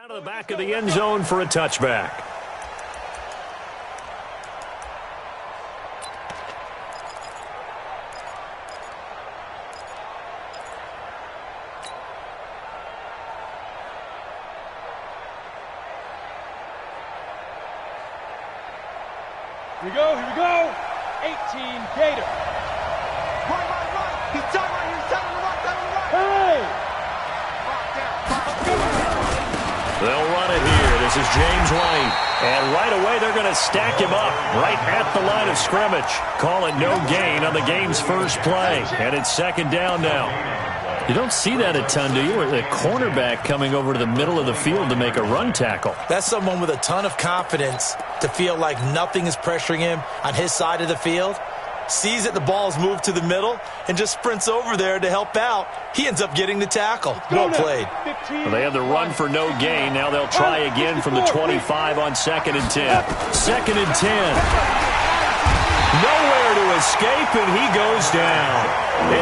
Out of the back of the end zone for a touchback. Here we go. 18 Gator. Right. He's done right here. Down the right. Hey! They'll run it here. This is James White. And right away, they're going to stack him up right at the line of scrimmage. Call it no gain on the game's first play. And it's second down now. You don't see that a ton, do you? Where the cornerback coming over to the middle of the field to make a run tackle. That's someone with a ton of confidence to feel like nothing is pressuring him on his side of the field. Sees that the ball's moved to the middle and just sprints over there to help out. He ends up getting the tackle. Well played. Well, they had the run for no gain. Now they'll try again from the 25 on 2nd and 10. 2nd and 10. Nowhere to escape, and he goes down.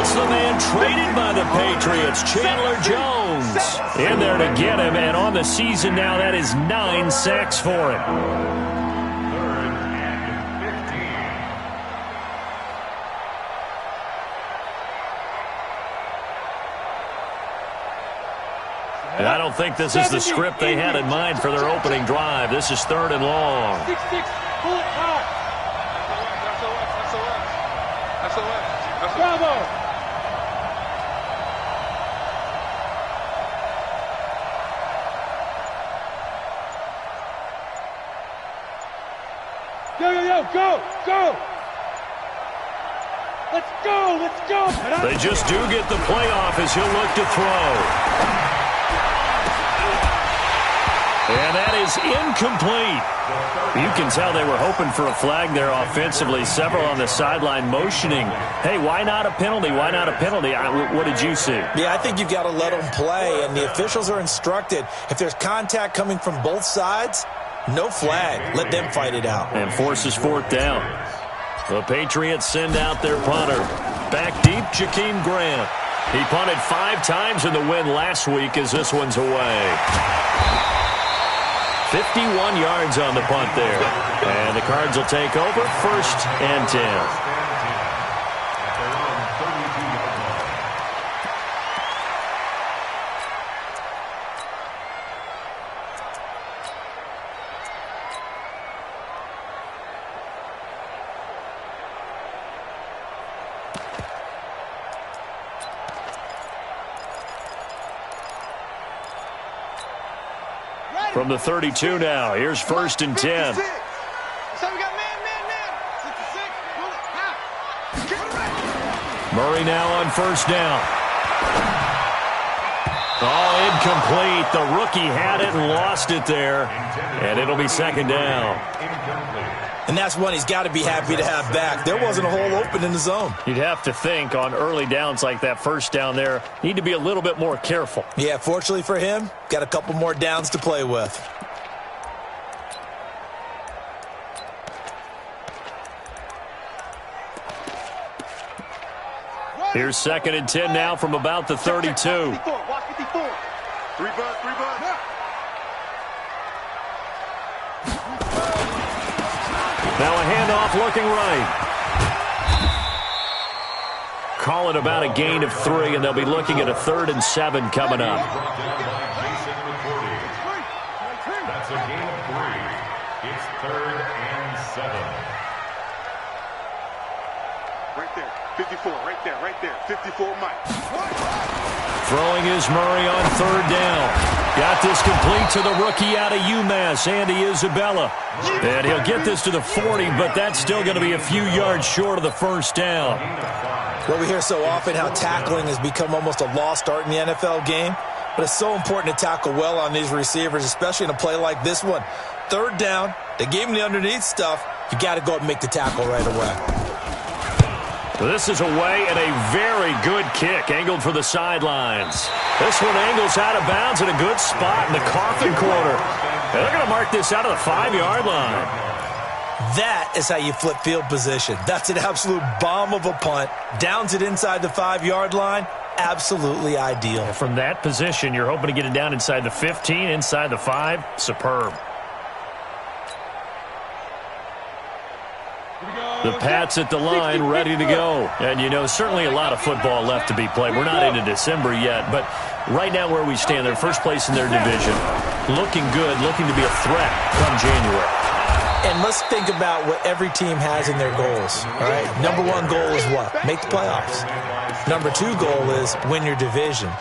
It's the man traded by the Patriots, Chandler Jones. In there to get him, and on the season now, that is 9 sacks for him. And I don't think this is the script they had in mind for their opening drive. This is 3rd and long. 6-6, pull it high. Bravo. Go. Let's go. They just do get the playoff as he'll look to throw. And that is incomplete. You can tell they were hoping for a flag there offensively. Several on the sideline motioning. Hey, why not a penalty? Why not a penalty? What did you see? Yeah, I think you've got to let them play, and the officials are instructed. If there's contact coming from both sides, no flag. Let them fight it out. And forces 4th down. The Patriots send out their punter. Back deep, Jakeem Grant. He punted 5 times in the win last week as this one's away. 51 yards on the punt there. And the Cards will take over 1st and 10. From the 32 now, here's 1st and 10. Murray now on 1st down. Oh, incomplete. The rookie had it and lost it there. And it'll be 2nd down. And that's one he's got to be happy to have back. There wasn't a hole open in the zone. You'd have to think on early downs like that 1st down there, need to be a little bit more careful. Yeah, fortunately for him, got a couple more downs to play with. Here's 2nd and 10 now from about the 32. Watch 54. 3 bucks. Now a handoff looking right. Call it about a gain of 3, and they'll be looking at a 3rd and 7 coming up. That's a gain of 3. It's 3rd and 7. Right there. 54. Right there. 54 Mike. Throwing is Murray on 3rd down. Got this complete to the rookie out of UMass, Andy Isabella. And he'll get this to the 40, but that's still going to be a few yards short of the 1st down. Well, we hear so often how tackling has become almost a lost art in the NFL game. But it's so important to tackle well on these receivers, especially in a play like this one. 3rd down, they gave him the underneath stuff. You got to go up and make the tackle right away. This is away and a very good kick, angled for the sidelines. This one angles out of bounds in a good spot in the coffin corner. And they're going to mark this out of the 5-yard line. That is how you flip field position. That's an absolute bomb of a punt. Downs it inside the 5-yard line. absolutely ideal. From that position, you're hoping to get it down inside the 15, inside the 5. Superb. The Pats at the line, ready to go. And, you know, certainly a lot of football left to be played. We're not into December yet, but right now where we stand, they're first place in their division. Looking good, looking to be a threat come January. And let's think about what every team has in their goals, all right? Number 1 goal is what? Make the playoffs. Number 2 goal is win your division.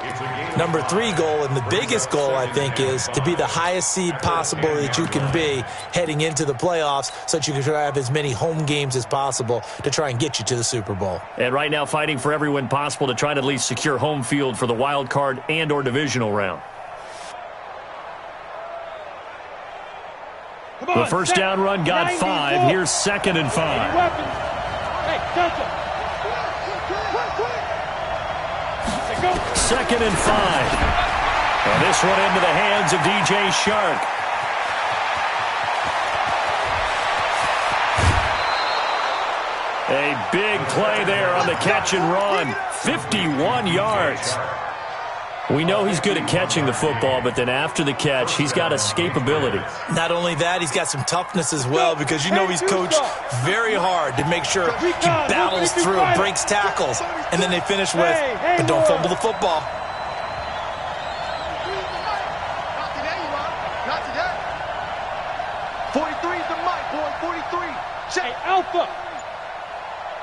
Number 3 goal, and the biggest goal, I think, is to be the highest seed possible that you can be heading into the playoffs so that you can try to have as many home games as possible to try and get you to the Super Bowl. And right now fighting for every win possible to try to at least secure home field for the wild card and or divisional round. The first down run got 5. Here's 2nd and 5. Hey, Delta. 2nd and 5. Well, this one into the hands of DJ Chark. A big play there on the catch and run. 51 yards. We know he's good at catching the football, but then after the catch, he's got escapability. Not only that, he's got some toughness as well because you know he's coached very hard to make sure he battles through, breaks tackles, and then they finish with, but don't fumble the football. Not today, you are. Not today. 43 is the mic, boy. 43. Hey, Alpha.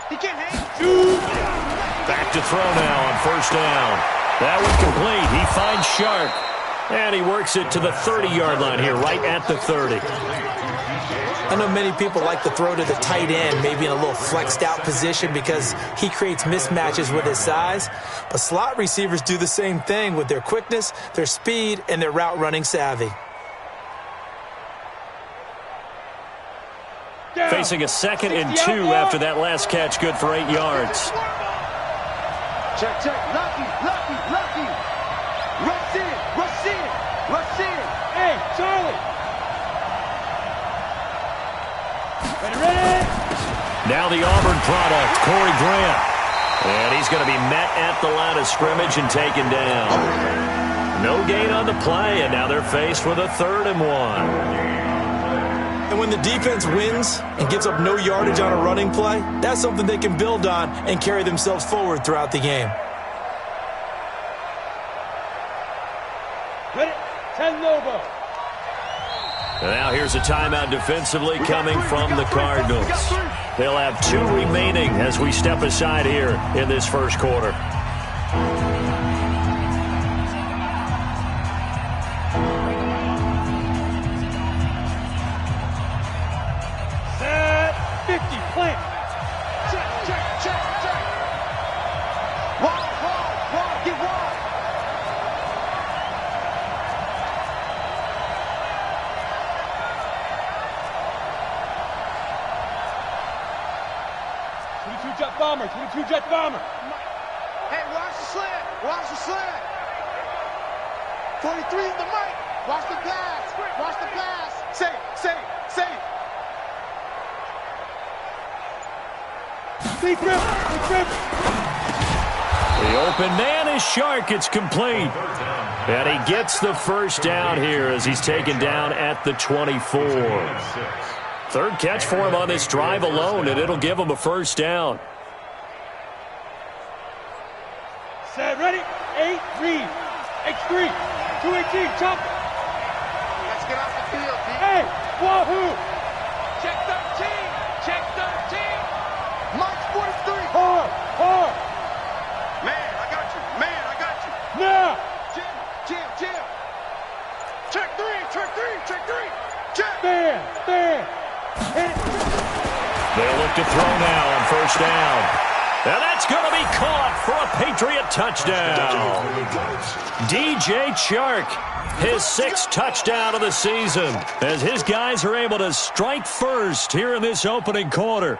He can't hang. Back to throw now on first down. That one complete. He finds Chark. And he works it to the 30-yard line here, right at the 30. I know many people like to throw to the tight end, maybe in a little flexed out position because he creates mismatches with his size. But slot receivers do the same thing with their quickness, their speed, and their route running savvy. Facing a 2nd and 2 after that last catch, good for 8 yards. Check, check. Lucky, lucky, lucky. Rush in, rush in, rush in. Hey, Charlie. Ready? Now the Auburn product, Corey Grant. And he's going to be met at the line of scrimmage and taken down. No gain on the play, and now they're faced with a 3rd and 1. And when the defense wins and gives up no yardage on a running play, that's something they can build on and carry themselves forward throughout the game. Ready? 10 Lobo. And now here's a timeout defensively coming from the Cardinals. They'll have 2 remaining as we step aside here in this first quarter. Set. 50. Plant. Check, check, check, check. Wide, wide, wide. Get wide. Jet bomber. 22 jet bomber. Hey, watch the slant. Watch the slant. 43 is the mic. Watch the pass. Watch the pass. Say, say, say. Deep rip. Deep rip. The open man is Chark. It's complete. And he gets the first down here as he's taken down at the 24. 3rd catch for him on this drive alone, and it'll give him a first down. Set. Ready? 8. Read. X3. 218. Chop. Let's get off the field, D. Hey. Wahoo. Check 13. Check 13. Mike's 43. Hard. Hard. Man, I got you. Man, I got you. Now. Jim, Jim, Jim. Check 3. Check 3. Check 3. Check. Stand. Stand. Hit. They'll look to throw now on first down. And that's going to be caught for a Patriot touchdown. DJ Chark, his 6th touchdown of the season, as his guys are able to strike first here in this opening quarter.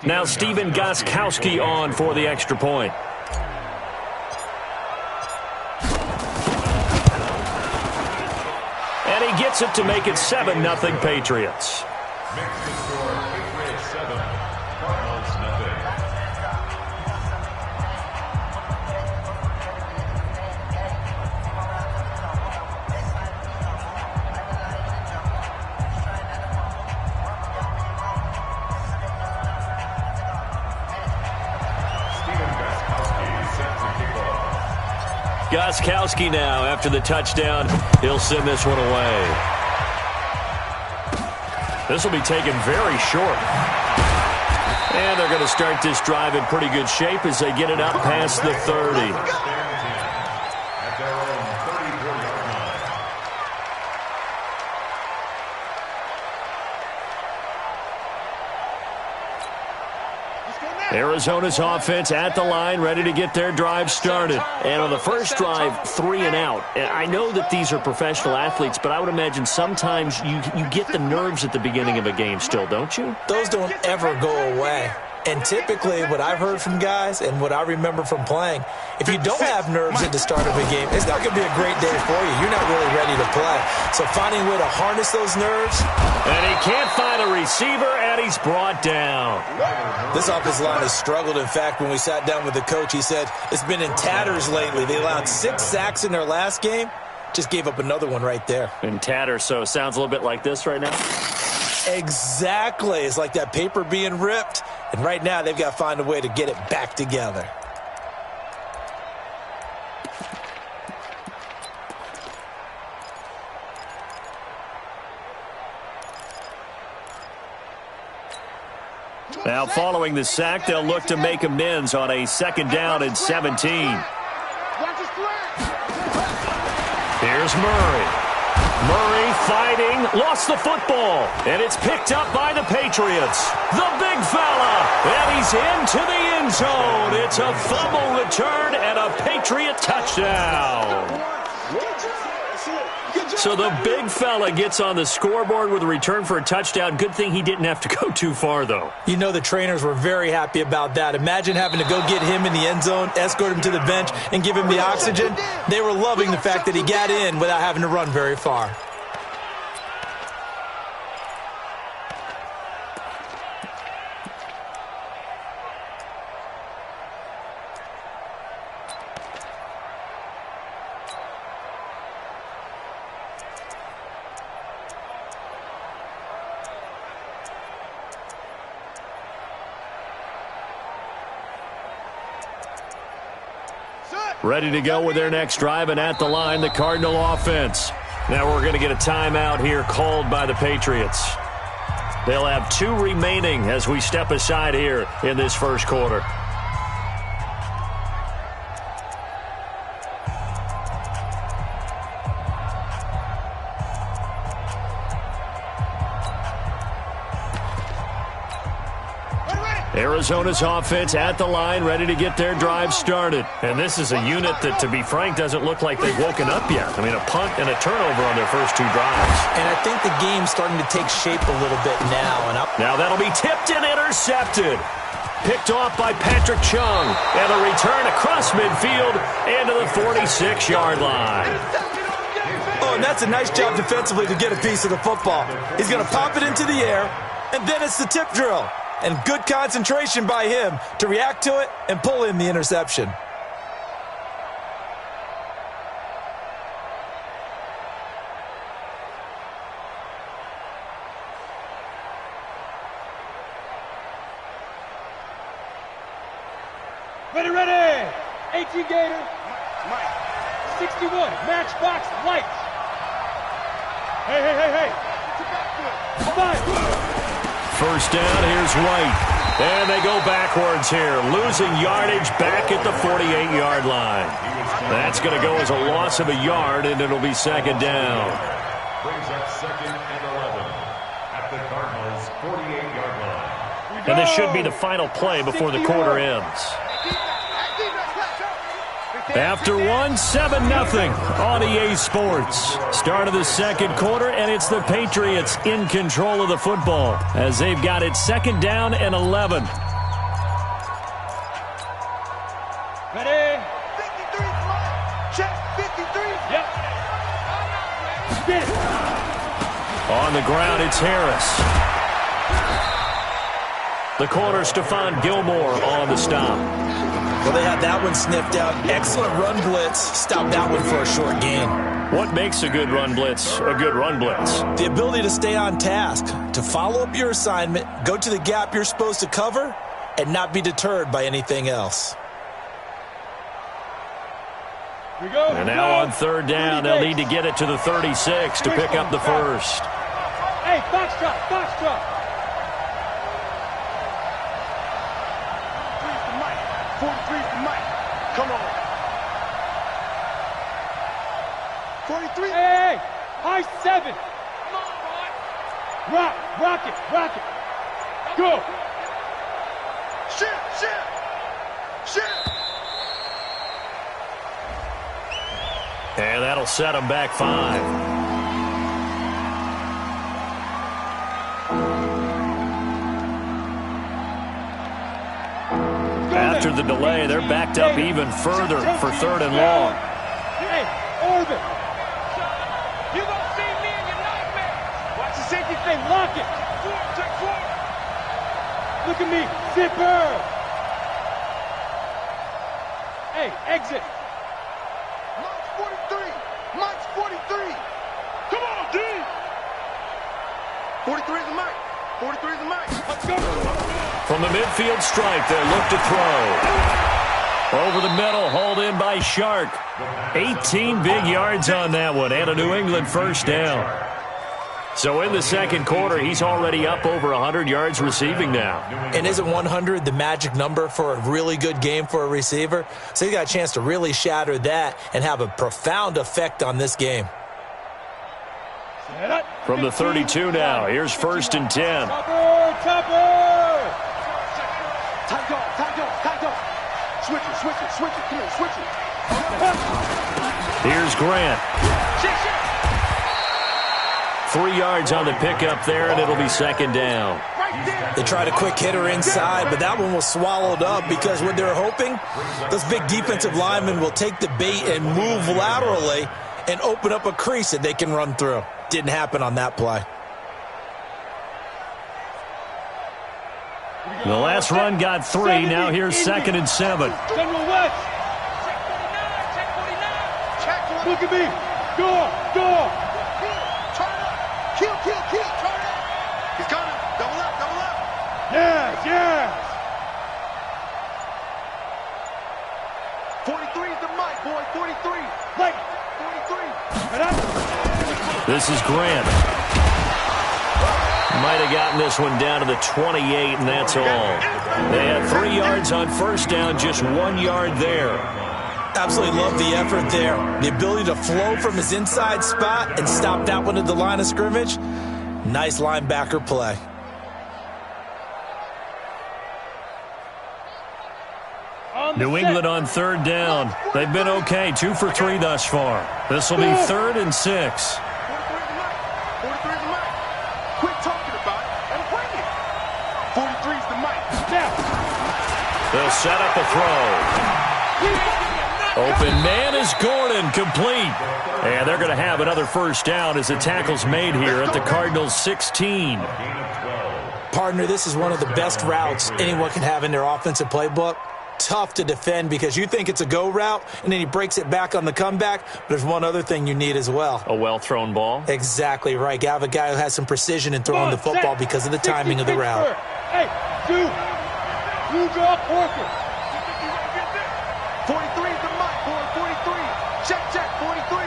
Now Stephen Gostkowski on for the extra point. And he gets it to make it 7-0 Patriots. Makes the score Patriots 7, Cardinals nothing. Gostkowski now after the touchdown. He'll send this one away. This will be taken very short. And they're going to start this drive in pretty good shape as they get it out past the 30. At their own 34-yard line. Arizona's offense at the line, ready to get their drive started. And on the first drive, 3 and out. And I know that these are professional athletes, but I would imagine sometimes you get the nerves at the beginning of a game still, don't you? Those don't ever go away. And typically, what I've heard from guys and what I remember from playing, if you don't have nerves at the start of a game, it's not going to be a great day for you. You're not really ready to play. So finding a way to harness those nerves. And he can't find a receiver, and he's brought down. This offensive line has struggled. In fact, when we sat down with the coach, he said it's been in tatters lately. They allowed 6 sacks in their last game. Just gave up another one right there. In tatters, so it sounds a little bit like this right now. Exactly. It's like that paper being ripped. And right now, they've got to find a way to get it back together. Now, following the sack, they'll look to make amends on a 2nd down and 17. Here's Murray. Murray fighting, lost the football, and it's picked up by the Patriots. The big fella, and he's into the end zone. It's a fumble return and a Patriot touchdown. So the big fella gets on the scoreboard with a return for a touchdown. Good thing he didn't have to go too far, though. You know the trainers were very happy about that. Imagine having to go get him in the end zone, escort him to the bench, and give him the oxygen. They were loving the fact that he got in without having to run very far. Ready to go with their next drive, and at the line, the Cardinal offense. Now we're going to get a timeout here called by the Patriots. They'll have 2 remaining as we step aside here in this first quarter. Arizona's offense at the line, ready to get their drive started. And this is a unit that, to be frank, doesn't look like they've woken up yet. I mean, a punt and a turnover on their first 2 drives. And I think the game's starting to take shape a little bit now. Now that'll be tipped and intercepted. Picked off by Patrick Chung. And a return across midfield and to the 46-yard line. Oh, and that's a nice job defensively to get a piece of the football. He's going to pop it into the air, and then it's the tip drill. And good concentration by him to react to it and pull in the interception. Ready. 18 Gator. 61. Matchbox lights. Hey. Fine. First down, here's White. And they go backwards here, losing yardage back at the 48-yard line. That's going to go as a loss of a yard, and it'll be 2nd down. Brings up 2nd and 11 at the Cardinals' 48-yard line. And this should be the final play before the quarter ends. After 7-0 on EA Sports. Start of the second quarter, and it's the Patriots in control of the football as they've got it 2nd down and 11. Ready? 53, check, 53. Yep. Get it. On the ground, it's Harris. The corner, Stephon Gilmore on the stop. Well, they had that one sniffed out. Excellent run blitz. Stopped that one for a short gain. What makes a good run blitz a good run blitz? The ability to stay on task, to follow up your assignment, go to the gap you're supposed to cover, and not be deterred by anything else. Here we go. And now on third down, they'll need to get it to the 36 to pick up the first. Hey, foxtrot, foxtrot. 43's the mic. Come on. 43. Hey, high 7. Rock it. Go. Shit. And that'll set them back 5. After the delay, they're backed up even further for third and long. Hey, Orbit. You gonna see me in your nightmare. Watch the safety thing. Lock it. Check 4. Look at me. Zipper. Hey, exit. Mike's 43. Come on, D. 43 is the mic. 43 is the mic. Let's go. From the midfield stripe, they'll look to throw. Over the middle, hauled in by Shark. 18 big yards on that one, and a New England first down. So in the second quarter, he's already up over 100 yards receiving now. And isn't 100 the magic number for a really good game for a receiver? So he's got a chance to really shatter that and have a profound effect on this game. From the 32 now, here's first and 10. Topper. Tight dog. Switch it. Come on, switch it. Here's Grant. 3 yards on the pickup there, and it'll be second down. They tried a quick hitter inside, but that one was swallowed up because what they're hoping, those big defensive linemen will take the bait and move laterally and open up a crease that they can run through. Didn't happen on that play. The last run got 3. Now here's second and 7. General West. Check 49. Look at me. Go. Kill. Turn it up. He's coming. Double up. Yes. 43 is the mic, boy. 43. Right. 43. This is Grant. Might have gotten this one down to the 28, and that's all. They had 3 yards on first down, just 1 yard there. Absolutely love the effort there. The ability to flow from his inside spot and stop that one at the line of scrimmage. Nice linebacker play. New England on third down. They've been okay, 2 for 3 thus far. This will be 3rd and 6. 43 is the mic. Quit talking about it and bring it. 43 is the mic. Now. They'll set up a throw. Open man is Gordon, complete. And they're going to have another first down as the tackle's made here at the Cardinals' 16. Partner, this is one of the best routes anyone can have in their offensive playbook. Tough to defend because you think it's a go route, and then he breaks it back on the comeback. But there's one other thing you need as well. A well-thrown ball. Exactly right. You have a guy who has some precision in throwing the football because of the timing of the route. Hey, two drop Porker. 43 is the mic, boy. 43. Check. 43.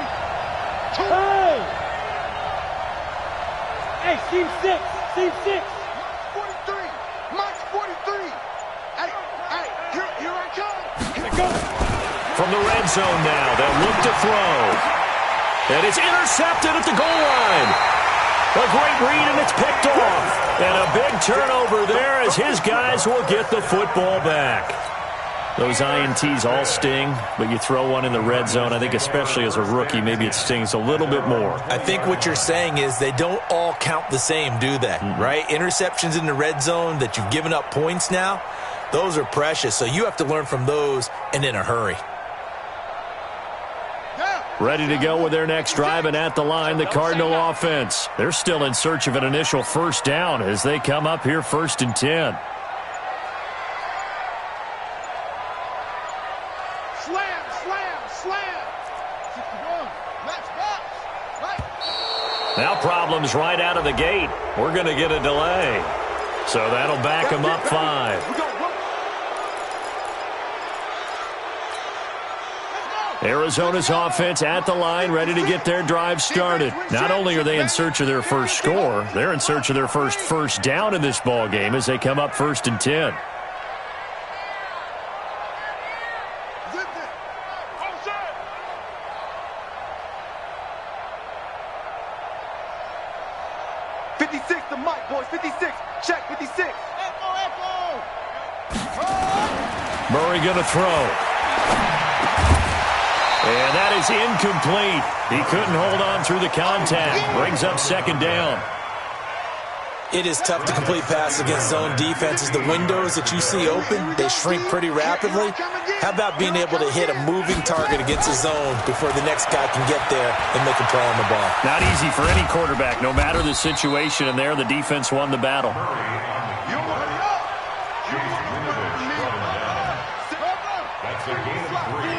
Hey, seam 6. Mike's 43. Hey, here I come. From the red zone now, they'll look to throw. And it's intercepted at the goal line. A great read, and it's picked off. And a big turnover there as his guys will get the football back. Those INTs all sting, but you throw one in the red zone, I think especially as a rookie, maybe it stings a little bit more. I think what you're saying is they don't all count the same, do they? Right? Interceptions in the red zone that you've given up points now, those are precious. So you have to learn from those and in a hurry. Ready to go with their next drive, and at the line, the Cardinal offense. They're still in search of an initial first down as they come up here 1st and 10. Now problems right out of the gate. We're going to get a delay. So that'll back him up 5. Arizona's offense at the line, ready to get their drive started. Not only are they in search of their first score, they're in search of their first down in this ball game as they come up 1st and 10. Murray going to throw. And that is incomplete. He couldn't hold on through the contact. Brings up 2nd down. It is tough to complete passes against zone defenses. The windows that you see open, they shrink pretty rapidly. How about being able to hit a moving target against a zone before the next guy can get there and make a play on the ball? Not easy for any quarterback, no matter the situation, and there the defense won the battle. That's a gain of 3.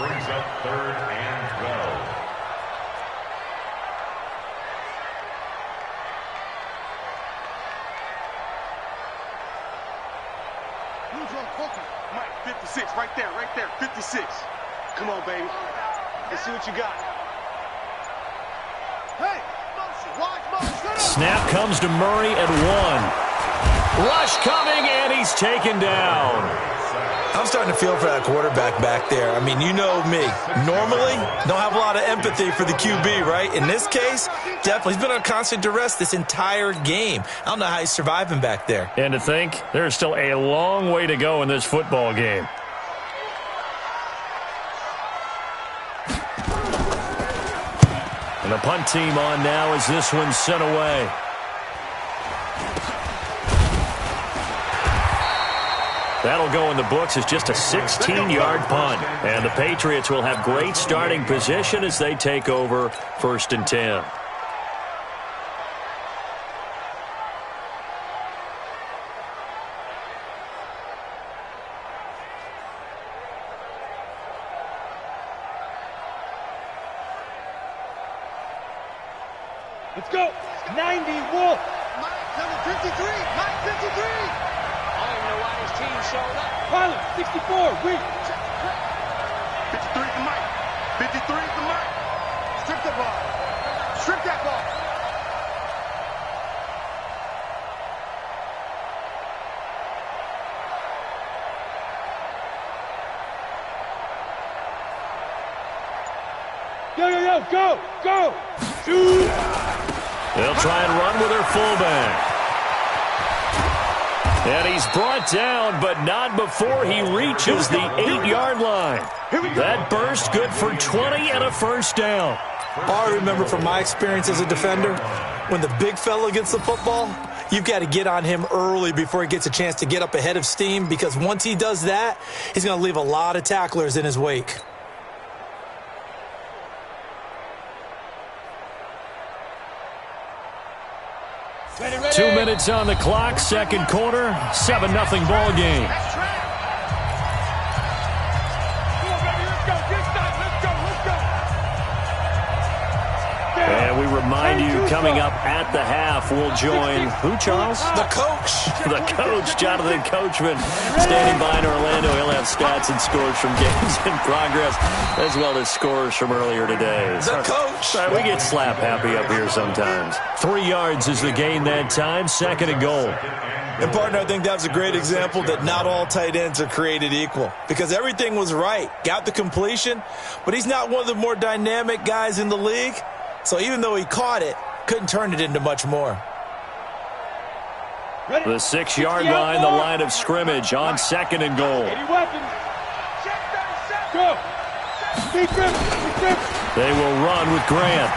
Brings up 3rd and 12. Mike, 56, right there, 56. Come on, baby. Let's see what you got. Hey, motion. Snap comes to Murray at 1. Rush coming, and he's taken down. I'm starting to feel for that quarterback back there. I mean, you know me. Normally, don't have a lot of empathy for the QB, right? In this case, definitely. He's been on constant duress this entire game. I don't know how he's surviving back there. And to think, there's still a long way to go in this football game. And the punt team on now as this one's sent away. That'll go in the books as just a 16-yard punt. And the Patriots will have great starting position as they take over 1st and 10. Let's go. 90, Wolf. Number 53. Mike 53. I don't even know why his team showed up. Pilot, 64. Weak. 53 for Mike. 53 for Mike. Strip the ball. Strip that ball. Yo, go. Shoot. They'll try and run with their fullback. And he's brought down, but not before he reaches the 8-yard line. That burst good for 20 and a first down. All I remember from my experience as a defender, when the big fella gets the football, you've got to get on him early before he gets a chance to get up ahead of steam, because once he does that, he's going to leave a lot of tacklers in his wake. Ready. 2 minutes on the clock, second quarter, 7-0 ball game. And we remind you, coming up at the half, we'll join, who, Charles? The coach. The coach, Jonathan Coachman, standing by in Orlando. He'll have stats and scores from games in progress, as well as scores from earlier today. The coach. We get slap happy up here sometimes. 3 yards is the gain that time, 2nd and goal. And, partner, I think that was a great example that not all tight ends are created equal, because everything was right. Got the completion, but he's not one of the more dynamic guys in the league. So even though he caught it, couldn't turn it into much more. The 6-yard line, the line of scrimmage on 2nd and goal. Go. They will run with Grant.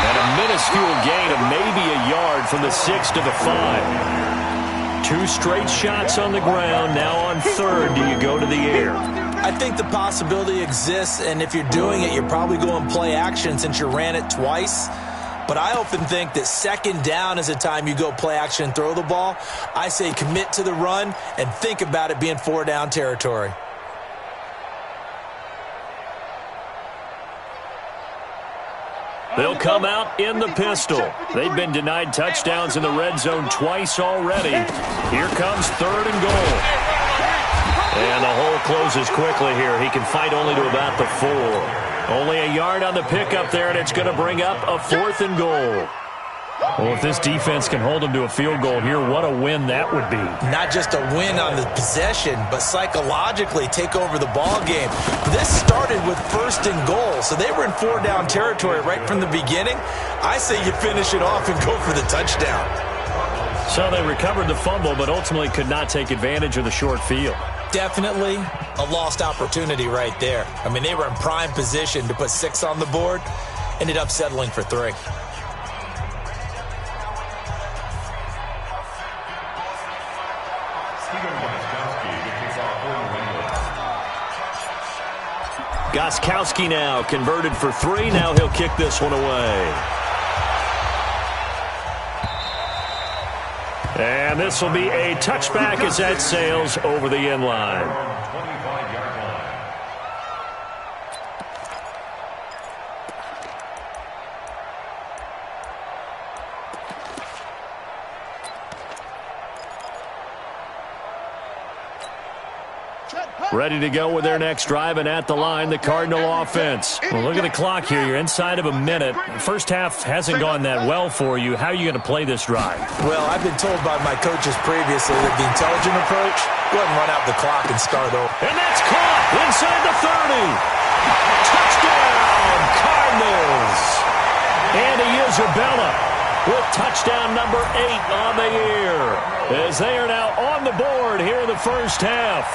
And a minuscule gain of maybe a yard from the 6 to the 5. 2 straight shots on the ground. Now on 3rd, do you go to the air? I think the possibility exists, and if you're doing it, you're probably going play action since you ran it twice. But I often think that 2nd down is the time you go play action and throw the ball. I say commit to the run and think about it being 4-down territory. They'll come out in the pistol. They've been denied touchdowns in the red zone twice already. Here comes 3rd and goal. And the hole closes quickly here. He can fight only to about the 4. Only a yard on the pickup there, and it's going to bring up a 4th and goal. Well, if this defense can hold them to a field goal here, what a win that would be. Not just a win on the possession, but psychologically take over the ball game. This started with 1st and goal, so they were in 4-down territory right from the beginning. I say you finish it off and go for the touchdown. So they recovered the fumble, but ultimately could not take advantage of the short field. Definitely a lost opportunity right there. I mean, they were in prime position to put 6 on the board, ended up settling for 3. Gostkowski now converted for 3. Now he'll kick this one away. And this will be a touchback as that sails over the end line. Ready to go with their next drive, and at the line, the Cardinal offense. Well, look at the clock here. You're inside of a minute. The first half hasn't gone that well for you. How are you going to play this drive? Well, I've been told by my coaches previously that the intelligent approach, go ahead and run out the clock and start over. And that's caught inside the 30. Touchdown, Cardinals. Andy Isabella with touchdown number 8 on the year, as they are now on the board here in the first half.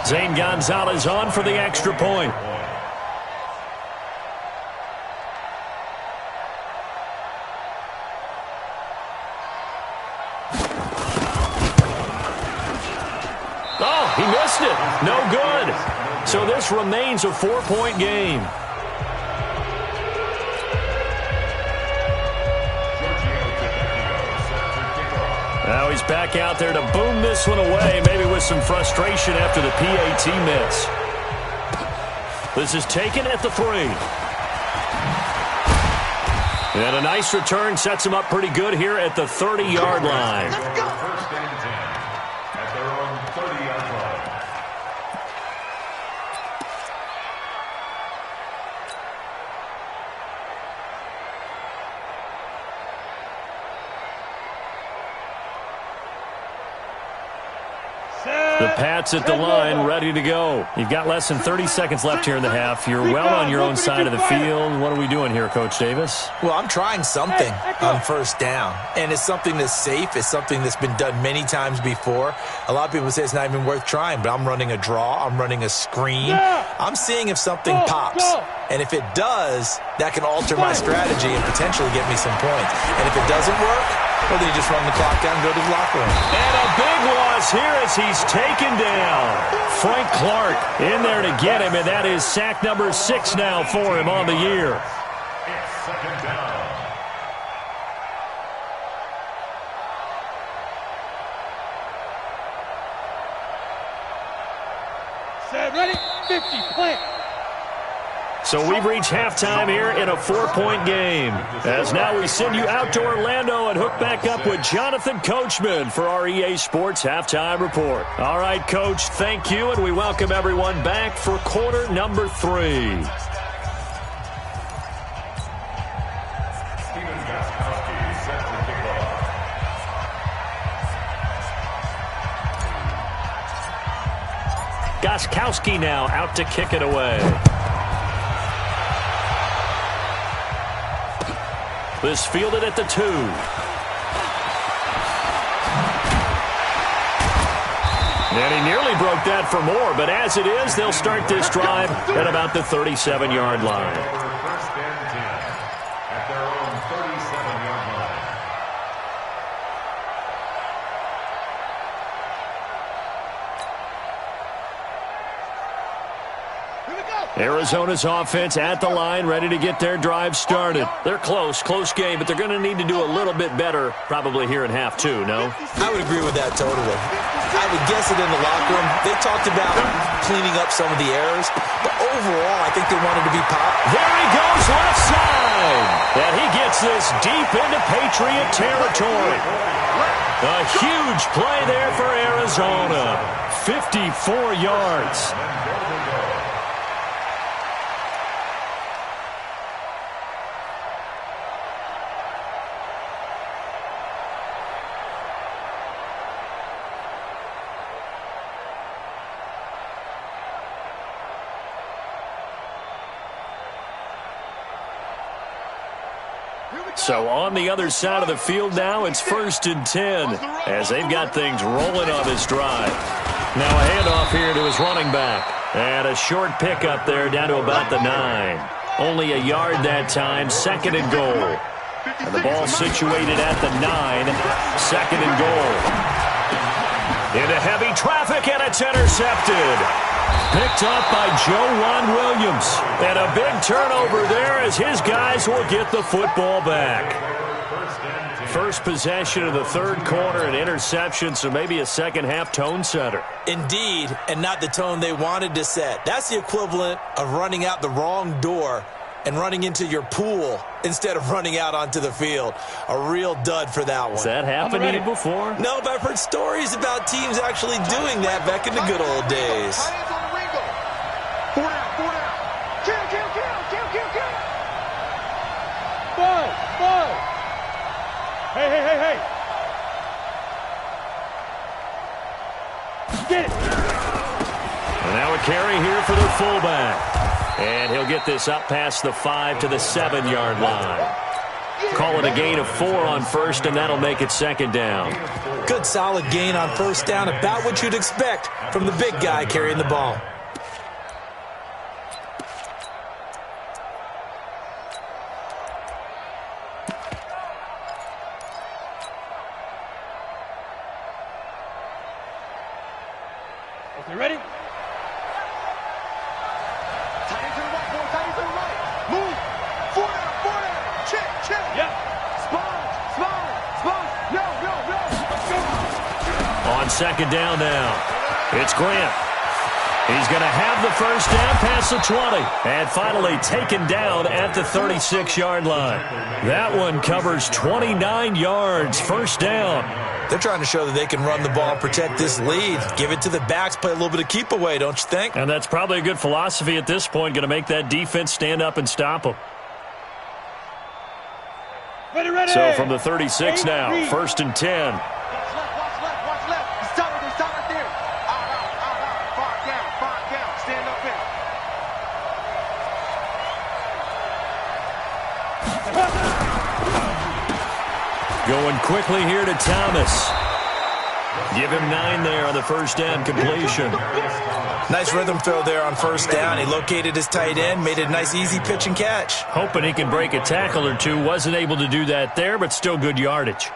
Zane Gonzalez on for the extra point. Oh, he missed it. No good. So this remains a 4-point game. Now he's back out there to boom this one away, maybe with some frustration after the PAT miss. This is taken at the 3. And a nice return sets him up pretty good here at the 30-yard line. First and 10 at their own 30-yard line. The Pats at the line, ready to go. You've got less than 30 seconds left here in the half. You're well on your own side of the field. What are we doing here, Coach Davis? Well, I'm trying something on 1st down, and it's something that's safe. It's something that's been done many times before. A lot of people say it's not even worth trying, but I'm running a draw. I'm running a screen. I'm seeing if something pops, and if it does, that can alter my strategy and potentially get me some points. And if it doesn't work, well, then you just run the clock down and go to the locker room. And a big loss here as he's taken down. Frank Clark in there to get him, and that is sack number 6 now for him on the year. It's 2nd down. Set, ready, 50, plant. So we've reached halftime here in a 4-point game. As now we send you out to Orlando and hook back up with Jonathan Coachman for our EA Sports Halftime Report. All right, Coach, thank you, and we welcome everyone back for quarter number 3. Steven Gostkowski set to kick off. Gostkowski now out to kick it away. This fielded at the 2. And he nearly broke that for more, but as it is, they'll start this drive at about the 37-yard line. First and 10 at their own 37-yard line. Arizona's offense at the line, ready to get their drive started. They're close game, but they're going to need to do a little bit better probably here in half 2, no? I would agree with that totally. I would guess it in the locker room. They talked about cleaning up some of the errors, but overall, I think they wanted to be popped. There he goes left side. And he gets this deep into Patriot territory. A huge play there for Arizona. 54 yards. So on the other side of the field now, it's 1st and 10 as they've got things rolling on this drive. Now a handoff here to his running back. And a short pickup there down to about the 9. Only a yard that time, 2nd and goal. And the ball situated at the 9, 2nd and goal. Into heavy traffic, and it's intercepted. Picked up by Joejuan Williams. And a big turnover there as his guys will get the football back. First possession of the third quarter, an interception, so maybe a second-half tone setter. Indeed, and not the tone they wanted to set. That's the equivalent of running out the wrong door and running into your pool instead of running out onto the field. A real dud for that one. Has that happened to you before? No, but I've heard stories about teams actually doing that back in the good old days. Five. Hey. Get it. And now a carry here for the fullback. And he'll get this up past the 5 to the 7-yard line. Call it a gain of 4 on first, and that'll make it 2nd down. Good solid gain on first down, about what you'd expect from the big guy carrying the ball. Okay, ready? Tight end to the right, boy. Tight end to the right. Move. 4 down. Check. Yep. Spot. No. On 2nd down now, it's Grant. He's going to have the first down past the 20. And finally taken down at the 36-yard line. That one covers 29 yards, first down. They're trying to show that they can run the ball and protect this lead. Give it to the backs, play a little bit of keep away, don't you think? And that's probably a good philosophy at this point, going to make that defense stand up and stop them. Ready. So from the 36 now, 1st and 10. Watch left. Stop right there. Out. Far down. Stand up in. Going quickly here to Thomas. Give him 9 there on the first down completion. Nice rhythm throw there on first down. He located his tight end, made it a nice, easy pitch and catch. Hoping he can break a tackle or two. Wasn't able to do that there, but still good yardage.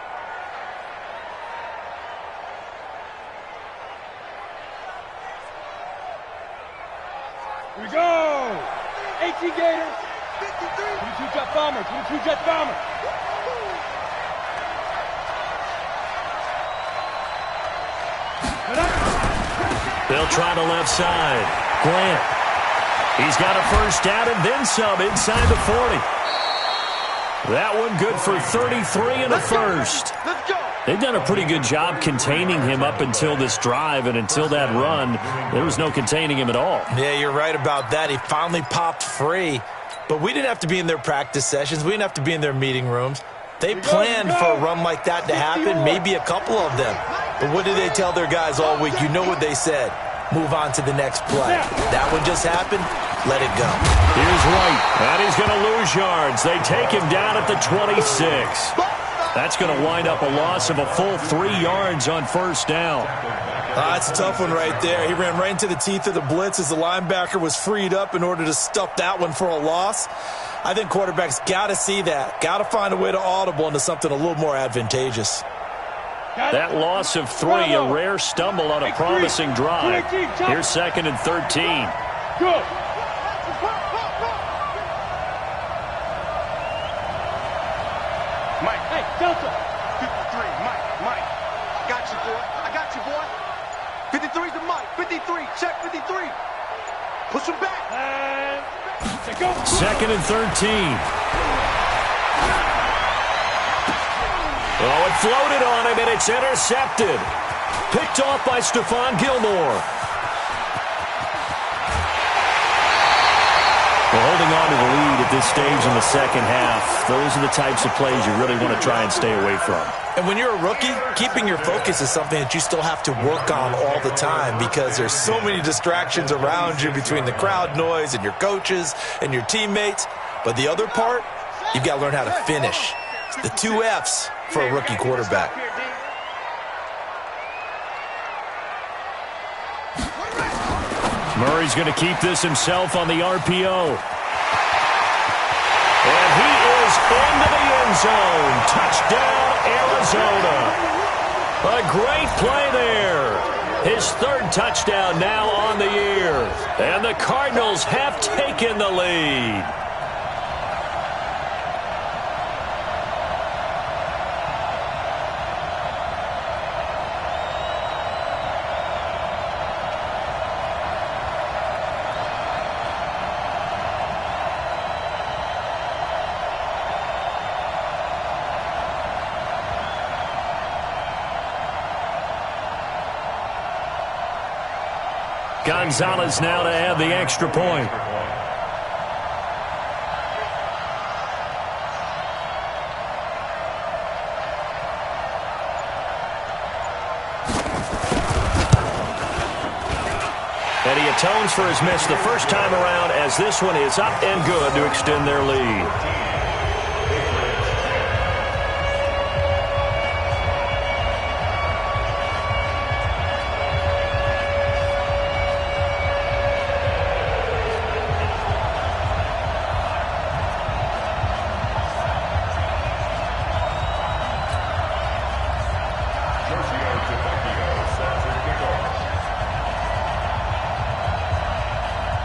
Here we go. 18 Gators. 22 Jet Bomber. They'll try the left side. Grant. He's got a first down and then some inside the 40. That one good for 33 in the first. Let's go. They've done a pretty good job containing him up until this drive, and until that run, there was no containing him at all. Yeah, you're right about that. He finally popped free. But we didn't have to be in their practice sessions. We didn't have to be in their meeting rooms. They planned for a run like that to happen, maybe a couple of them. But what did they tell their guys all week? You know what they said. Move on to the next play. That one just happened. Let it go. Here's Wright, and he's going to lose yards. They take him down at the 26. That's going to wind up a loss of a full 3 yards on first down. That's a tough one right there. He ran right into the teeth of the blitz as the linebacker was freed up in order to stuff that one for a loss. I think quarterbacks got to see that. Got to find a way to audible into something a little more advantageous. That loss of 3, a rare stumble on a promising drive. Here's 2nd and 13. Good. Mike. Hey, Delta. 53. Mike. I got you, boy. 53's the mic. 53. Check 53. Push him back. And go. 2nd and 13. Oh, it floated on him, and it's intercepted. Picked off by Stephon Gilmore. Well, holding on to the lead at this stage in the second half, those are the types of plays you really want to try and stay away from. And when you're a rookie, keeping your focus is something that you still have to work on all the time because there's so many distractions around you between the crowd noise and your coaches and your teammates. But the other part, you've got to learn how to finish. It's the 2 F's for a rookie quarterback. Murray's going to keep this himself on the RPO. And he is into the end zone. Touchdown, Arizona. A great play there. His 3rd touchdown now on the year. And the Cardinals have taken the lead. Gonzalez now to add the extra point. And he atones for his miss the first time around as this one is up and good to extend their lead.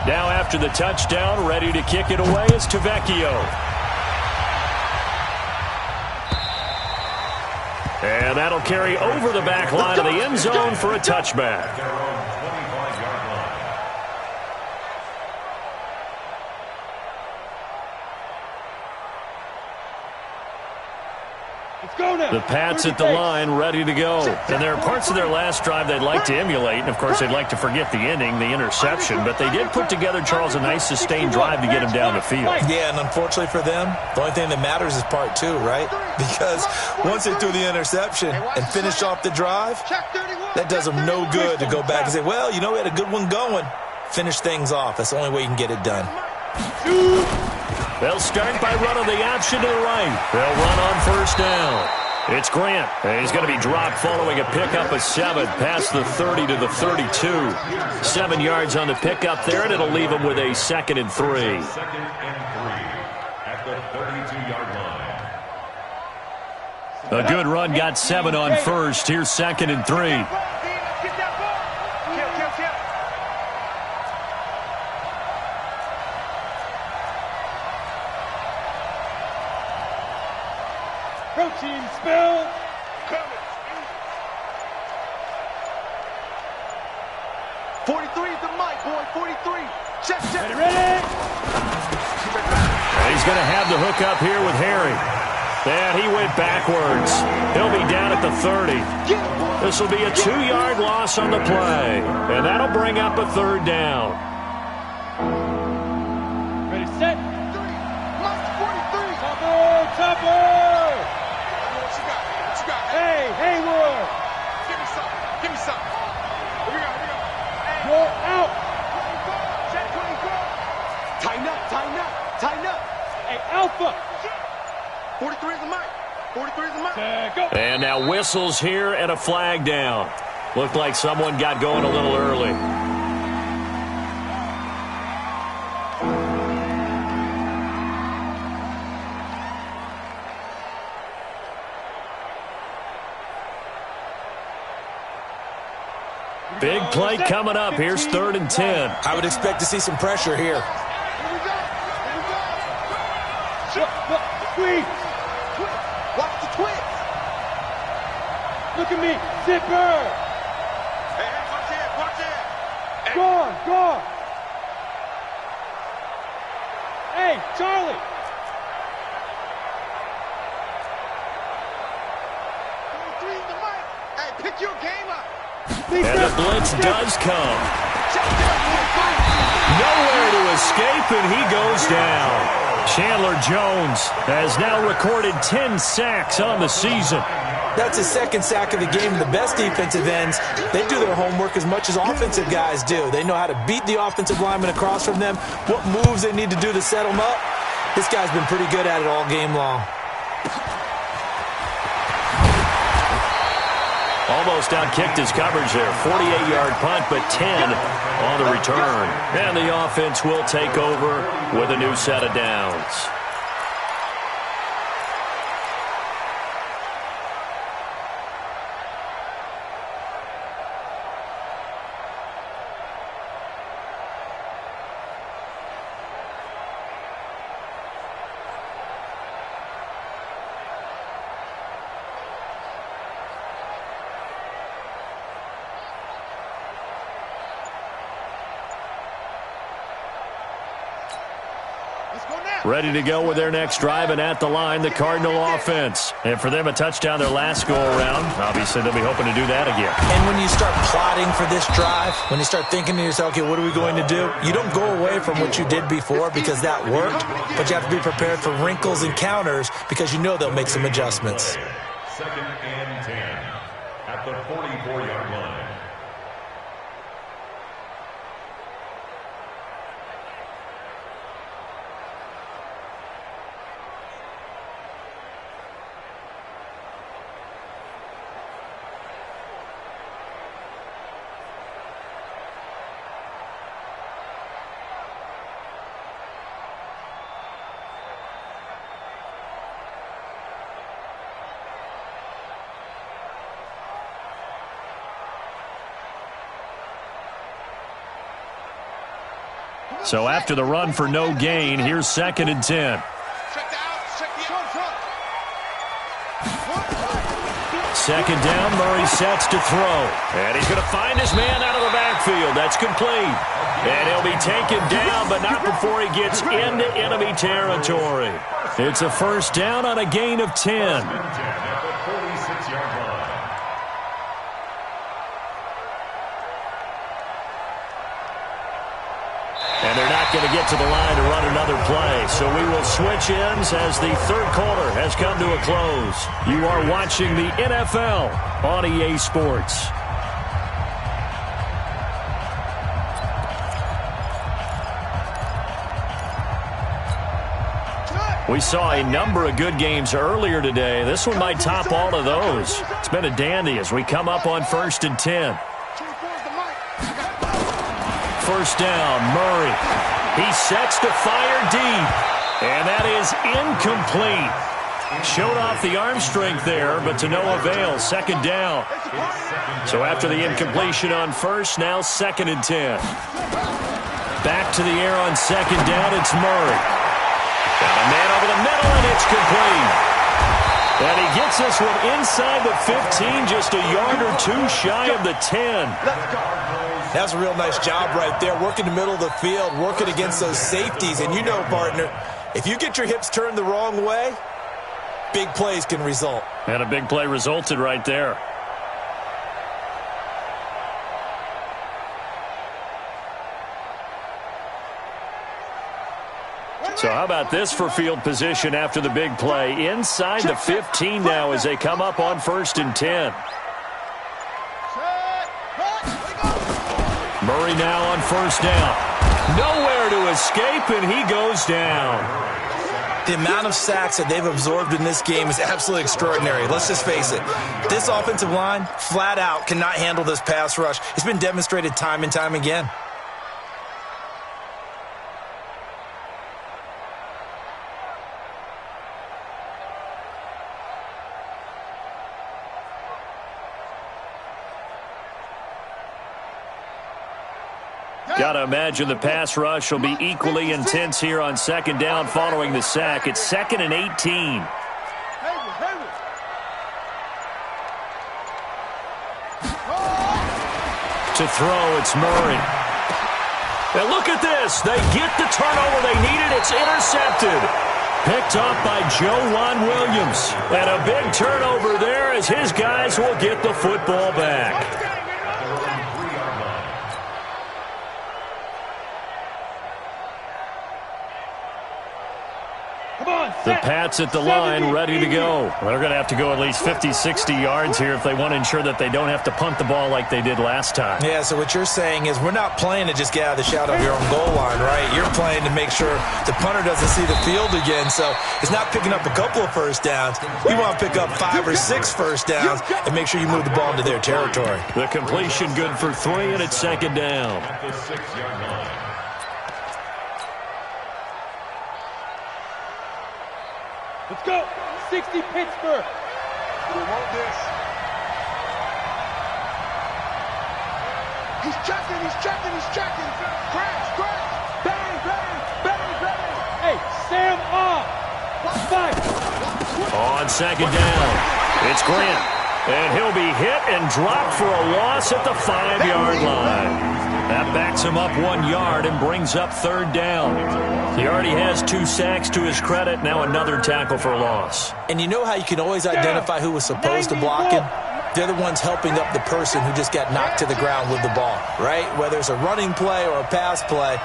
Now after the touchdown, ready to kick it away is Tavecchio. And that'll carry over the back line of the end zone for a touchback. The Pats at the line, ready to go. And there are parts of their last drive they'd like to emulate. And, of course, they'd like to forget the ending, the interception. But they did put together, Charles, a nice sustained drive to get him down the field. Yeah, and unfortunately for them, the only thing that matters is part 2, right? Because once they threw the interception and finished off the drive, that does them no good to go back and say, well, you know, we had a good one going. Finish things off. That's the only way you can get it done. They'll start by running the option to the right. They'll run on first down. It's Grant. He's going to be dropped following a pickup of 7 past the 30 to the 32. 7 yards on the pickup there, and it'll leave him with a 2nd and 3. 2nd and 3 at the 32-yard line. A good run got 7 on first. Here's 2nd and 3. Protein spill. 43 is the mic, boy. 43. Check. Ready? He's going to have the hook up here with Harry. And he went backwards. He'll be down at the 30. This will be a 2-yard loss on the play. And that'll bring up a 3rd down. Ready, set. Mike 43. Topper. What you got? Hey, Haywood. Give me something. Here we go. You're out. Check 24. Tighten up. Hey, Alpha. 43 is the mic. Go. And now whistles here and a flag down. Looked like someone got going a little early. Big play coming up. Here's 3rd and 10. I would expect to see some pressure here. Squeeze. Watch the twist. Look at me. Zipper. Hey, watch it. Go. Hey, Charlie. Hey, pick your game up. And the blitz does come. Nowhere to escape, and he goes down. Chandler Jones has now recorded 10 sacks on the season. That's his second sack of the game. The best defensive ends, they do their homework as much as offensive guys do. They know how to beat the offensive lineman across from them, what moves they need to do to set them up. This guy's been pretty good at it all game long. Almost outkicked his coverage there. 48-yard punt, but 10 on the return. And the offense will take over with a new set of downs. Ready to go with their next drive, and at the line, the Cardinal offense. And for them, a touchdown their last go-around. Obviously, they'll be hoping to do that again. And when you start plotting for this drive, when you start thinking to yourself, okay, what are we going to do? You don't go away from what you did before because that worked, but you have to be prepared for wrinkles and counters because you know they'll make some adjustments. 2nd and 10 at the 44-yard line. So after the run for no gain, here's 2nd and 10. Second down, Murray sets to throw. And he's going to find his man out of the backfield. That's complete. And he'll be taken down, but not before he gets into enemy territory. It's a first down on a gain of 10. At the 46-yard line. And they're not going to get to the line to run another play. So we will switch ends as the third quarter has come to a close. You are watching the NFL on EA Sports. We saw a number of good games earlier today. This one might top all of those. It's been a dandy as we come up on 1st and 10. First down, Murray. He sets to fire deep. And that is incomplete. Showed off the arm strength there, but to no avail. Second down. So after the incompletion on first, now 2nd and 10. Back to the air on second down, it's Murray. Got a man over the middle, and it's complete. And he gets this one inside the 15, just a yard or two shy of the 10. That's a real nice job right there, working the middle of the field, working against those safeties. And you know, partner, if you get your hips turned the wrong way, big plays can result. And a big play resulted right there. So how about this for field position after the big play? Inside the 15 now as they come up on 1st and 10. Murray now on first down. Nowhere to escape, and he goes down. The amount of sacks that they've absorbed in this game is absolutely extraordinary. Let's just face it. This offensive line, flat out, cannot handle this pass rush. It's been demonstrated time and time again. Got to imagine the pass rush will be equally intense here on second down following the sack. It's 2nd and 18. To throw, it's Murray. And look at this. They get the turnover they needed. It's intercepted. Picked off by Joejuan Williams. And a big turnover there as his guys will get the football back. The Pats at the line, ready to go. Well, they're going to have to go at least 50, 60 yards here if they want to ensure that they don't have to punt the ball like they did last time. Yeah, so what you're saying is we're not playing to just get out of the shadow of your own goal line, right? You're playing to make sure the punter doesn't see the field again. So it's not picking up a couple of first downs. You want to pick up 5 or 6 first downs and make sure you move the ball into their territory. The completion good for 3, and it's second down. At the 6-yard line. Let's go. 60 Pittsburgh. We want this. He's checking, he's checking, he's checking. Crash, crash. Bang, bang, bang, bang. Hey, Sam off. Fight. On second down, it's Grant. And he'll be hit and dropped for a loss at the 5-yard line. That backs him up 1 yard and brings up third down. He already has 2 sacks to his credit. Now another tackle for loss. And you know how you can always identify who was supposed to block him? They're the ones helping up the person who just got knocked to the ground with the ball, right? Whether it's a running play or a pass play,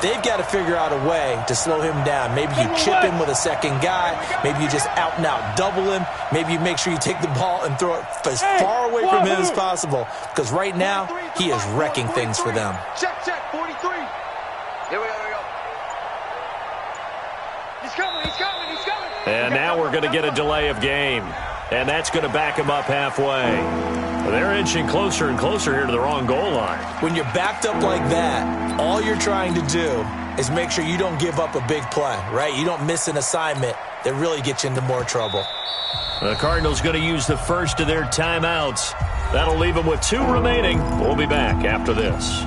they've got to figure out a way to slow him down. Maybe you chip him with a second guy. Maybe you just out-and-out double him. Maybe you make sure you take the ball and throw it as far away from him as possible. Because right now, he is wrecking things for them. Check, check, 43. Here we go, here we go. He's coming, he's coming, he's coming. And now we're going to get a delay of game. And that's going to back him up halfway. They're inching closer and closer here to the wrong goal line. When you're backed up like that, all you're trying to do is make sure you don't give up a big play, right? You don't miss an assignment that really gets you into more trouble. The Cardinals going to use the first of their timeouts. That'll leave them with 2 remaining. We'll be back after this.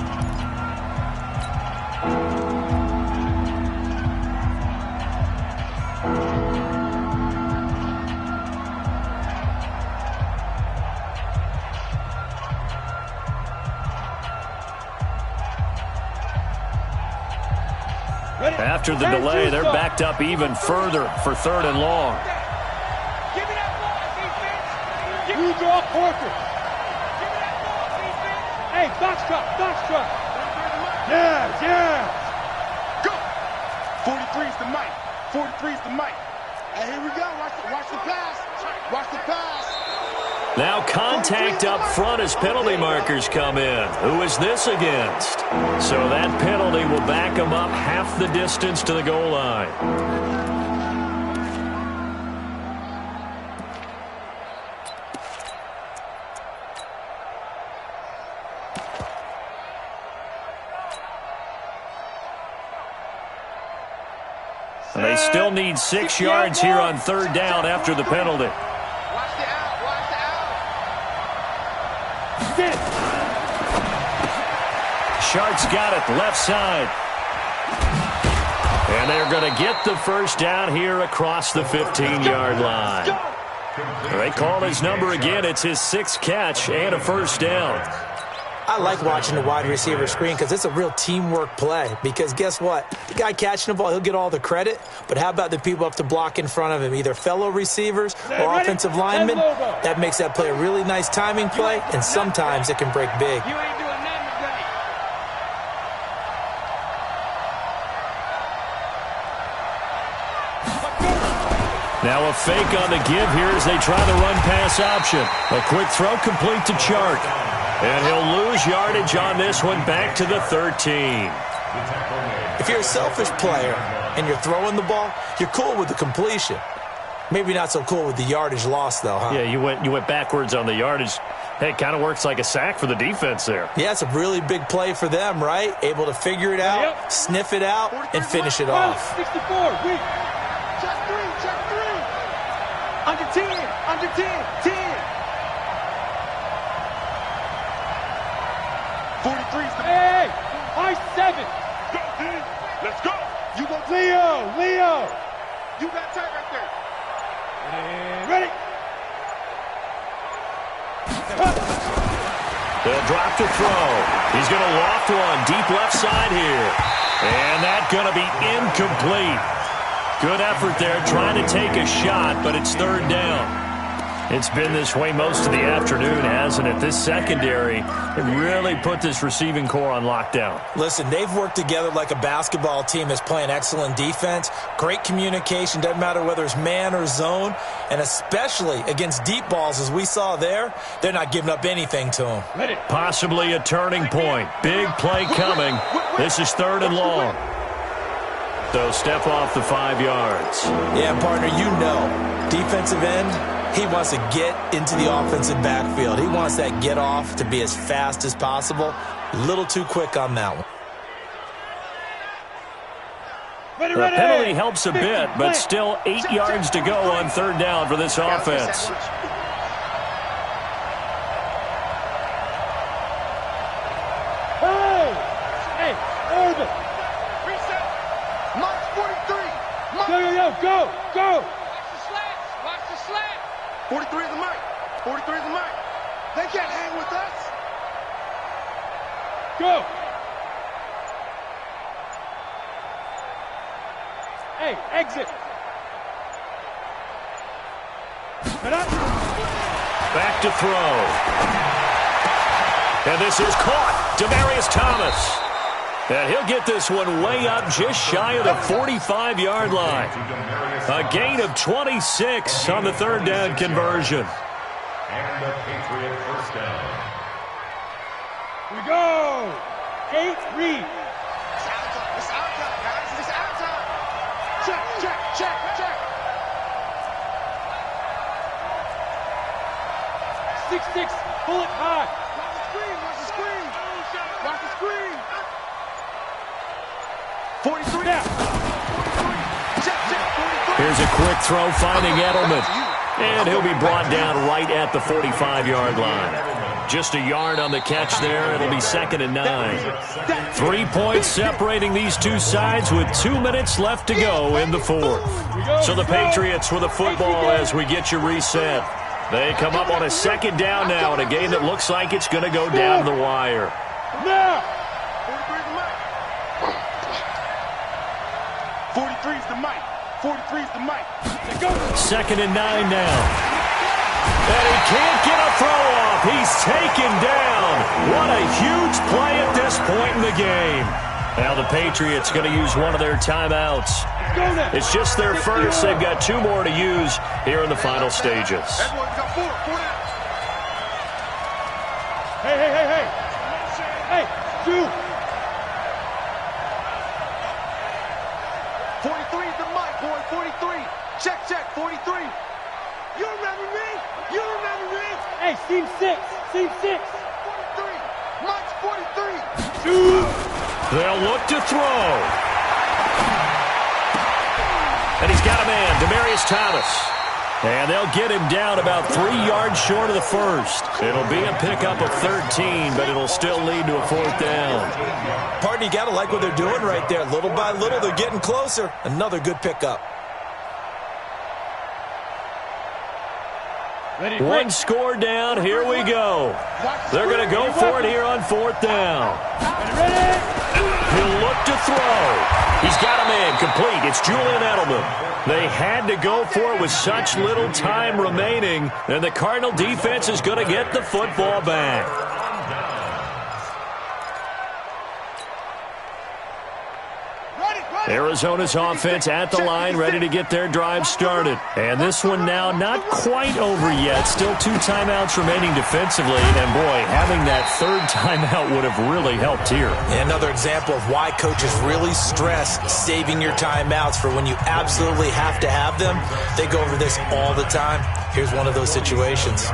After the delay, they're backed up even further for 3rd and long. Give me that ball, defense. You draw Porter. Give me that ball, defense. Hey, box truck, box truck. Yes, yes. Go. 43 is the mic. 43 is the mic. And here we go. Watch the pass. Watch the pass. Now contact up front as penalty markers come in. Who is this against? So that penalty will back them up half the distance to the goal line. And they still need 6 yards here on 3rd down after the penalty. Watch the out. Watch the out. Sharks got it, left side. And they're going to get the first down here across the 15-yard line. They call his number again. It's his 6th catch and a first down. I like watching the wide receiver screen because it's a real teamwork play. Because guess what? The guy catching the ball, he'll get all the credit. But how about the people up to block in front of him, either fellow receivers or offensive linemen? That makes that play a really nice timing play, and sometimes it can break big. You ain't doing nothing today. Now a fake on the give here as they try the run-pass option. A quick throw complete to Chark. And he'll lose yardage on this one back to the 13. If you're a selfish player and you're throwing the ball, you're cool with the completion. Maybe not so cool with the yardage loss, though, huh? Yeah, you went backwards on the yardage. Hey, it kind of works like a sack for the defense there. Yeah, it's a really big play for them, right? Able to figure it out, sniff it out, and finish it off. 64, weak. Check 3, check 3. Under 10, under 10, 10. 43 is the Hey, high 7. go, D. Let's go. You go, Leo. You got time right there. And ready. They'll They'll drop to throw. He's going to loft one deep left side here. And that's going to be incomplete. Good effort there trying to take a shot, but it's third down. It's been this way most of the afternoon, hasn't it? This secondary really put this receiving core on lockdown. Listen, they've worked together like a basketball team that's playing excellent defense. Great communication, doesn't matter whether it's man or zone. And especially against deep balls, as we saw there, they're not giving up anything to them. Possibly a turning point. Big play coming. This is third and long. So step off the 5 yards. Yeah, partner, you know, defensive end, he wants to get into the offensive backfield. He wants that get off to be as fast as possible. A little too quick on that one. The penalty helps a bit, but still 8 yards to go on third down for this offense. Hey, Urban. Reset. March 43. Go. Watch the slant. 43 is the mic. 43 is the mic. They can't hang with us. Go. Hey, exit. Back to throw. And this is caught. Demaryius Thomas. And he'll get this one way up just shy of the 45-yard line. A gain of 26 on the third down conversion. And a Patriot first down. We go. 8-3. It's our time, guys. It's our time. Check. 6-6. Pull it high. Watch the screen. 43 Now. Check. 43. Here's a quick throw finding Edelman. And he'll be brought down right at the 45-yard line. Just a yard on the catch there. It'll be 2nd and 9. 3 points separating these two sides with 2 minutes left to go in the fourth. So the Patriots with the football as we get you reset. They come up on a 2nd down now in a game that looks like it's going to go down the wire. Now. 43 is the mic. 43 is the mic. 2nd and 9 now. And he can't get a throw off. He's taken down. What a huge play at this point in the game. Now the Patriots going to use one of their timeouts. It's just their first. They've got 2 more to use here in the final stages. Everyone's got 4 down. Hey. Hey, 2. 43 is the mic, boy. 43. Check. 43. You remember me? Hey, seam 6. 43. Mike's 43. 2. They'll look to throw. And he's got a man, Demaryius Thomas. And they'll get him down about 3 yards short of the first. It'll be a pickup of 13, but it'll still lead to a 4th down. Partner, you got to like what they're doing right there. Little by little, they're getting closer. Another good pickup. One score down. Here we go. They're going to go for it here on 4th down. He'll look to throw. He's got a man complete. It's Julian Edelman. They had to go for it with such little time remaining, and the Cardinal defense is going to get the football back. Arizona's offense at the line, ready to get their drive started. And this one now not quite over yet. Still 2 timeouts remaining defensively. And, boy, having that 3rd timeout would have really helped here. And another example of why coaches really stress saving your timeouts for when you absolutely have to have them. They go over this all the time. Here's one of those situations.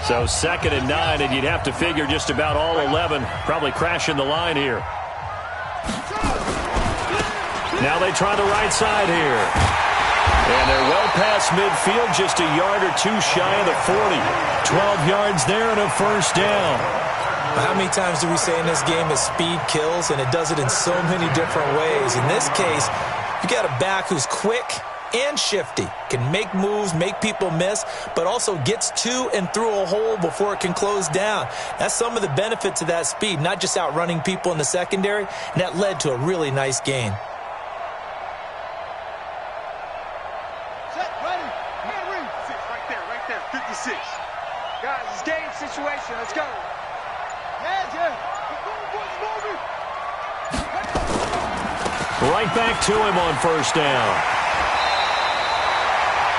So 2nd and 9, and you'd have to figure just about all 11 probably crashing the line here. Now they try the right side here. And they're well past midfield, just a yard or 2 shy of the 40. 12 yards there and a 1st down. How many times do we say in this game that speed kills, and it does it in so many different ways? In this case, You got a back who's quick and shifty, can make moves, make people miss, but also gets to and through a hole before it can close down. That's some of the benefits of that speed, not just outrunning people in the secondary, and that led to a really nice gain. Set, ready, man, read. Right there, 56. Guys, it's game situation. Let's go. Yeah. Right back to him on first down.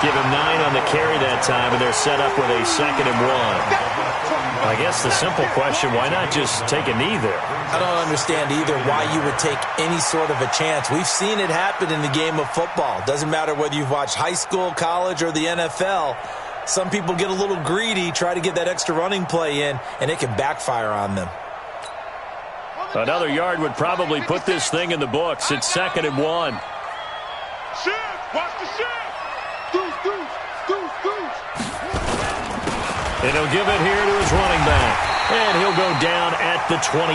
Give him 9 on the carry that time, and they're set up with a 2nd and 1. I guess the simple question, why not just take a knee there? I don't understand either why you would take any sort of a chance. We've seen it happen in the game of football. Doesn't matter whether you've watched high school, college, or the NFL. Some people get a little greedy, try to get that extra running play in, and it can backfire on them. Another yard would probably put this thing in the books. It's 2nd and 1. Shift! Watch the shift! And he'll give it here to his running back. And he'll go down at the 28.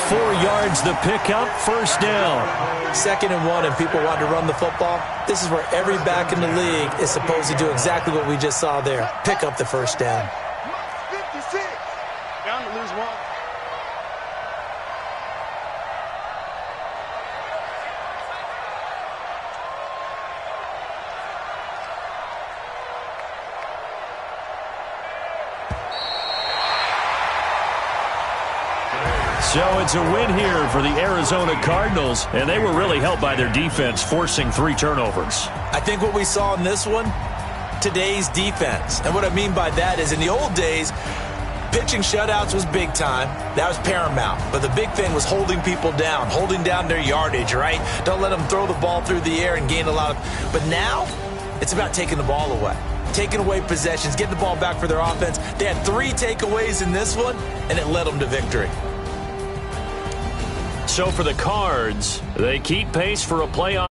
4 yards the pickup, first down. 2nd and 1, and people want to run the football. This is where every back in the league is supposed to do exactly what we just saw there. Pick up the first down. 56. Down to lose 1. So it's a win here for the Arizona Cardinals, and they were really helped by their defense, forcing 3 turnovers. I think what we saw in this one, today's defense. And what I mean by that is in the old days, pitching shutouts was big time. That was paramount. But the big thing was holding people down, holding down their yardage, right? Don't let them throw the ball through the air and gain a lot of... But now, it's about taking the ball away. Taking away possessions, getting the ball back for their offense. They had 3 takeaways in this one, and it led them to victory. So for the Cards, they keep pace for a playoff.